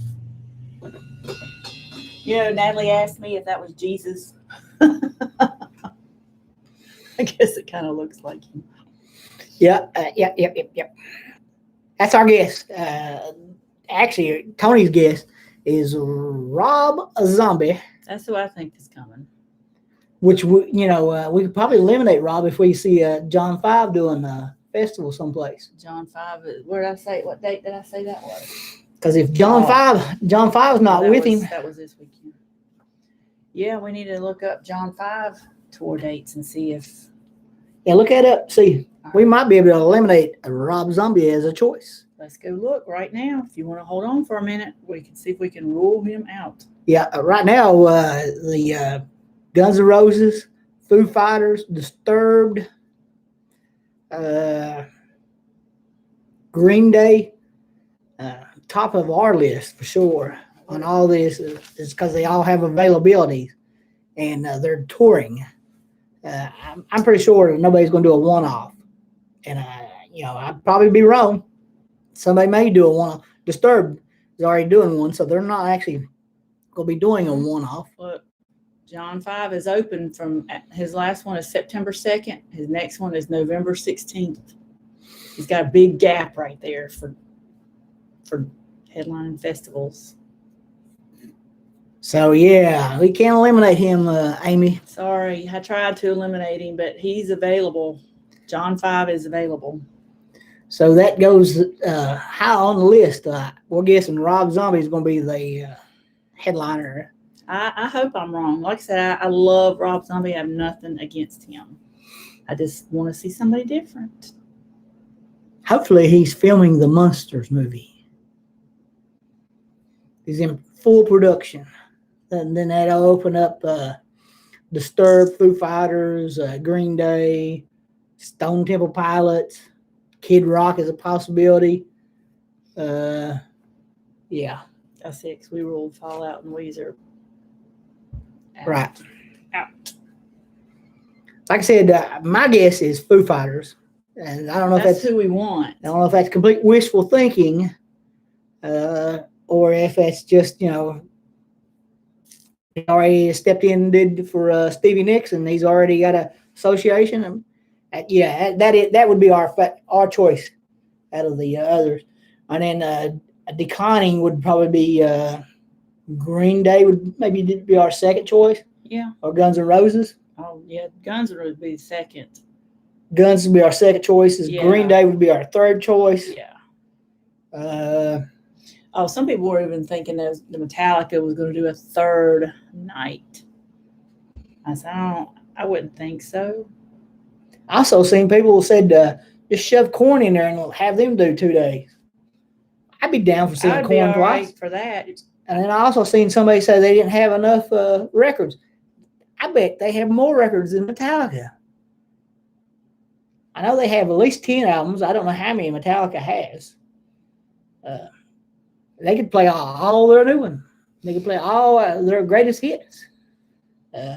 You know, Natalie asked me if that was Jesus. I guess it kind of looks like him. Yep. That's our guest. Actually, Tony's guest is Rob Zombie. That's who I think is coming. Which, we could probably eliminate Rob if we see John 5 doing a festival someplace. John 5, where did I say, what date did I say that was? Because if John 5's not with him. That was this weekend. Yeah, we need to look up John 5 tour dates and see if. Yeah, look that up. See, we might be able to eliminate Rob Zombie as a choice. Let's go look right now. If you want to hold on for a minute, we can see if we can rule him out. Yeah, right now, the Guns N' Roses, Foo Fighters, Disturbed, Green Day, top of our list for sure on all this is because they all have availability and they're touring. I'm pretty sure that nobody's going to do a one-off. And, I'd probably be wrong. Somebody may do a one-off. Disturbed is already doing one, so they're not actually going to be doing a one-off. Look, John 5 is open from his last one is September 2nd. His next one is November 16th. He's got a big gap right there for headlining festivals. So, yeah, we can't eliminate him, Amy. Sorry, I tried to eliminate him, but he's available. John 5 is available. So that goes high on the list. We're guessing Rob Zombie is going to be the headliner. I hope I'm wrong. Like I said, I love Rob Zombie. I have nothing against him. I just want to see somebody different. Hopefully he's filming the Monsters movie. He's in full production. And then that'll open up Disturbed, Foo Fighters, Green Day, Stone Temple Pilots, Kid Rock is a possibility. Yeah. That's it, 'cause we ruled Fallout and Weezer out. Right. Out. Like I said, my guess is Foo Fighters. And I don't know if that's who we want. I don't know if that's complete wishful thinking or if that's just, he already stepped in and did for Stevie Nicks, and he's already got an association. And, that would be our choice out of the others. And then declining would probably be Green Day would maybe be our second choice. Yeah. Or Guns N' Roses. Oh, yeah. Guns would be second. Guns would be our second choice. Yeah. Green Day would be our third choice. Yeah. Some people were even thinking that the Metallica was going to do a third night. I said, I wouldn't think so. I also seen people who said just shove Korn in there and have them do 2 days. I'd be down for seeing I'd Korn be twice. right for that. And then I also seen somebody say they didn't have enough records. I bet they have more records than Metallica. I know they have at least 10 albums. I don't know how many Metallica has. They could play all they're doing. They could play all their greatest hits.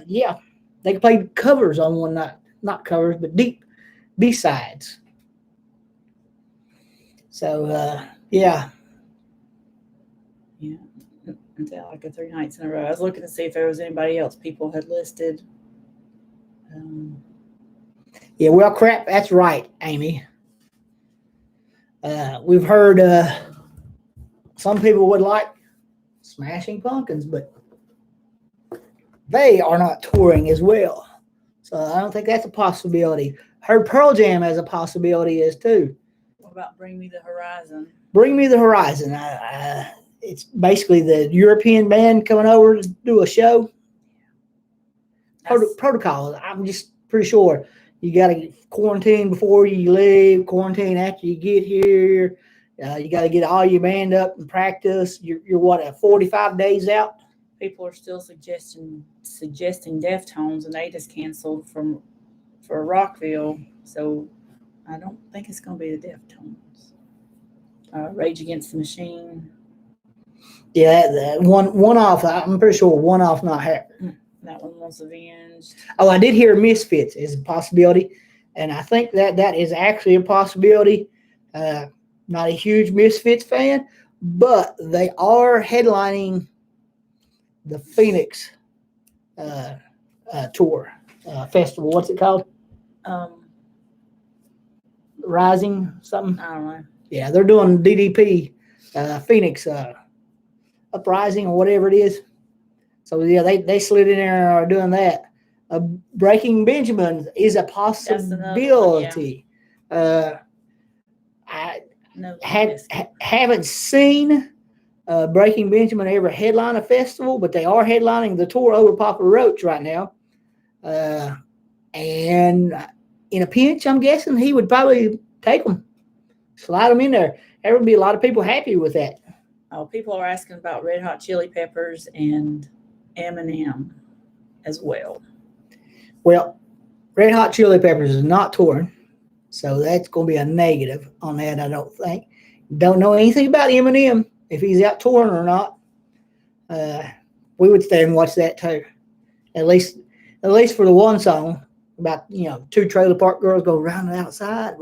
Yeah, they could play covers on one night. Not covers, but deep B-sides. So yeah. Yeah. Until like 3 nights in a row. I was looking to see if there was anybody else people had listed. Yeah, well, crap, that's right, Amy. We've heard some people would like Smashing Pumpkins, but they are not touring as well. So I don't think that's a possibility. Heard Pearl Jam as a possibility is too. What about Bring Me the Horizon? Bring Me the Horizon. It's basically the European band coming over to do a show. Protocol. I'm just pretty sure you got to quarantine before you leave, quarantine after you get here. You got to get all your band up and practice. You're what, 45 days out? People are still suggesting Deftones, and they just canceled for Rockville. So I don't think it's going to be the Deftones. Rage Against the Machine. Yeah, one off. I'm pretty sure one off not happening. That one was Avenged. Oh, I did hear Misfits is a possibility, and I think that is actually a possibility. Not a huge Misfits fan, but they are headlining the Phoenix tour festival. What's it called? Rising something? I don't know. Yeah, they're doing DDP Phoenix Uprising or whatever it is. So yeah, they slid in there and are doing that. Breaking Benjamin is a possibility. One, I haven't seen Breaking Benjamin ever headline a festival, but they are headlining the tour over Papa Roach right now. And in a pinch, I'm guessing he would probably take them, slide them in there. There would be a lot of people happy with that. Oh, people are asking about Red Hot Chili Peppers and Eminem as well. Well, Red Hot Chili Peppers is not touring, so that's going to be a negative on that, I don't think. Don't know anything about Eminem, if he's out touring or not. We would stay and watch that too. At least for the one song about, 2 trailer park girls go round the outside.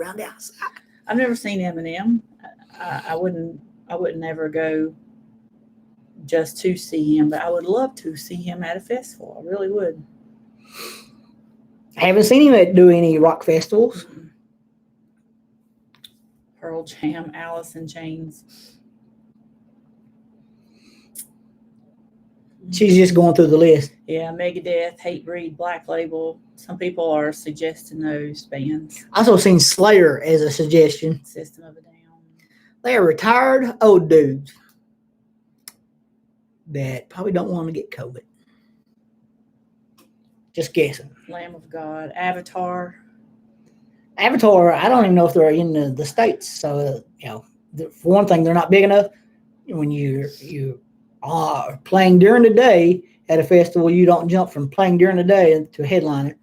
I've never seen Eminem. I wouldn't ever go just to see him, but I would love to see him at a festival. I really would. I haven't seen him do any rock festivals. Pearl Jam, Alice in Chains. She's just going through the list. Yeah, Megadeth, Hatebreed, Black Label. Some people are suggesting those bands. I also seen Slayer as a suggestion. System of a Down. They are retired old dudes that probably don't want to get COVID. Just guessing. Lamb of God, Avatar. Avatar, I don't even know if they're in the States. So, for one thing, they're not big enough. When you are playing during the day at a festival, you don't jump from playing during the day to headliner.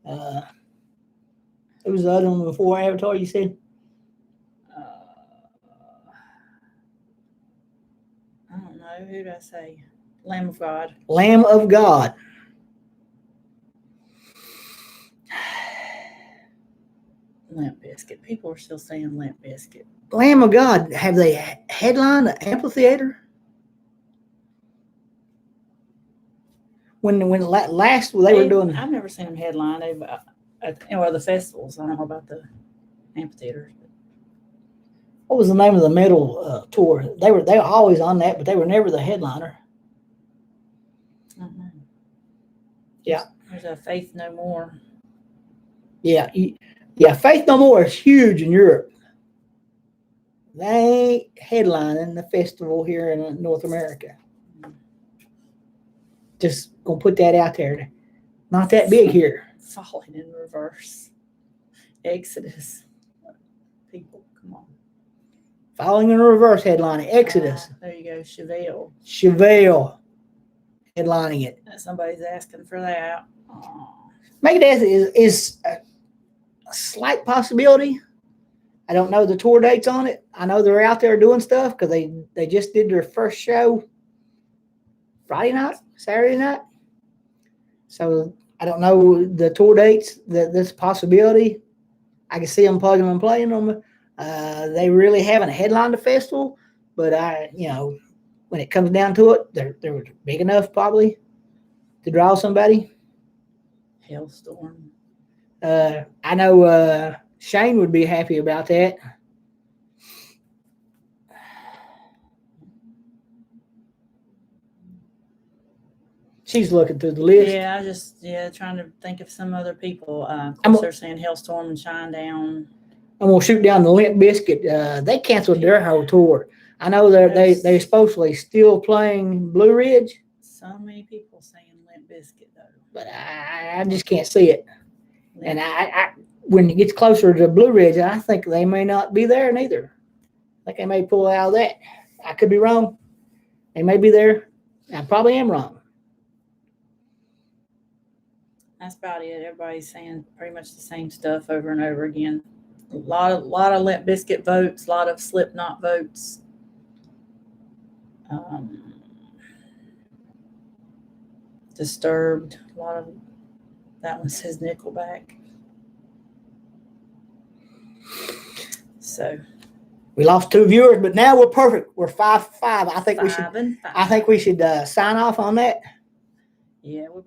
Who was the other one before Avatar, you said? I don't know. Who did I say? Lamb of God. Lamb of God. Limp Bizkit. People are still saying Limp Bizkit. Lamb of God. Have they headlined the amphitheater? When last they were doing. I've never seen them headline. They've at the festivals. I don't know about the amphitheater. What was the name of the metal tour? They were always on that, but they were never the headliner. Mm-hmm. Yeah. There's a Faith No More. Yeah. Faith No More is huge in Europe. They ain't headlining the festival here in North America. Just gonna put that out there. Not that big here. Falling in Reverse. Exodus. People, come on. Falling in Reverse headlining. Exodus. There you go. Chevelle. Headlining it. Somebody's asking for that. Megadeth is a slight possibility. I don't know the tour dates on it. I know they're out there doing stuff because they just did their first show Friday night, Saturday night. So I don't know the tour dates. That's a possibility. I can see them plugging and playing them. They really haven't headlined the festival, but when it comes down to it, they're big enough probably to draw somebody. Hailstorm. I know Shane would be happy about that. She's looking through the list. Yeah, trying to think of some other people. Of course, they're saying Hailstorm and Shinedown. I'm gonna shoot down the Limp Bizkit. They canceled their whole tour. I know they're supposedly still playing Blue Ridge. So many people saying Limp Bizkit though, but I just can't see it. And I when it gets closer to Blue Ridge, I think they may not be there neither. I think they may pull out of that. I could be wrong. They may be there. I probably am wrong. That's about it. Everybody's saying pretty much the same stuff over and over again. A lot of Limp Bizkit votes, a lot of Slipknot votes. Disturbed. A lot of that one says Nickelback. So we lost 2 viewers, but now we're perfect. We're 5-5. I think we should. 5-5. I think we should sign off on that. Yeah, we're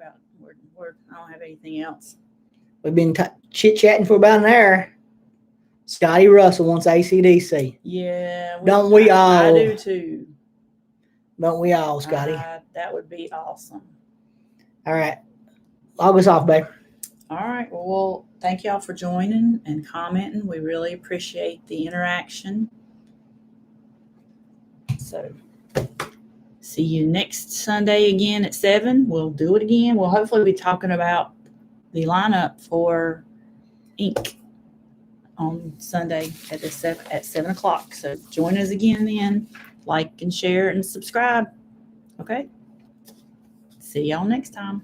I don't have anything else. We've been chit-chatting for about an hour. Scotty Russell wants AC/DC. Yeah. Don't we all? I do too. Don't we all, Scotty? That would be awesome. All right. Log us off, babe. All right. Well, thank y'all for joining and commenting. We really appreciate the interaction. So, see you next Sunday again at 7. We'll do it again. We'll hopefully be talking about the lineup for Ink on Sunday at 7 o'clock. So join us again then. Like and share and subscribe. Okay. See y'all next time.